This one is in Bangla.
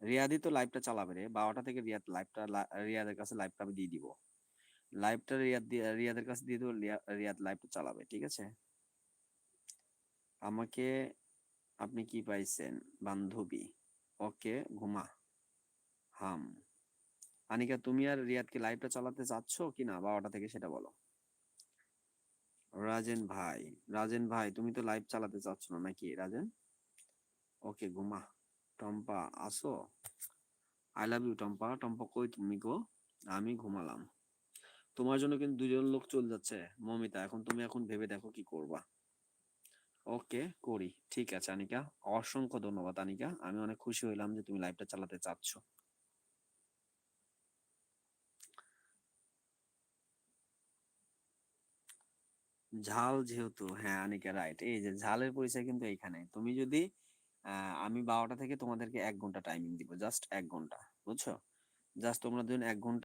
রিয়াদই তো লাইভটা চালাবে রে, 12টা থেকে রিয়াদের কাছে লাইভটা আমি দিয়ে দিব। লাইভটা রিয়াদের কাছে দিয়ে দেবো, রিয়াদ লাইভটা চালাবে, ঠিক আছে। আমাকে আপনি কি পাইছেন বান্ধবী? ওকে ঘুমা। হাম। আনিকা, তুমি আর রিয়াদ কি লাইভটা চালাতে চাচ্ছ কি না 12টা থেকে, সেটা বলো। রাজেন ভাই, রাজেন ভাই তুমি তো লাইভ চালাতে চাচ্ছ না নাকি রাজেন? ওকে ঘুমা। টম্পা আসো? I love you Tompa. Tompa কই তুমি গো? আমি ঘুমালাম। তোমার জন্য কিন্তু দুজন লোক চলে যাচ্ছে মমিতা, এখন ভেবে দেখো কি করবা। ওকে করি, ঠিক আছে আনিকা। অসংখ্য ধন্যবাদ আনিকা, আমি অনেক খুশি হইলাম যে তুমি লাইভটা চালাতে চাচ্ছ। ঝাল যেহেতু, হ্যাঁ আনিকা রাইট, এই যে ঝালের পরিচয় কিন্তু এইখানে। তুমি যদি আমি 12টা থেকে তোমাদেরকে 1 ঘন্টা টাইমিং দিব, জাস্ট 1 ঘন্টা, বুঝছো? জাস্ট তোমরা দুজন 1 ঘন্টা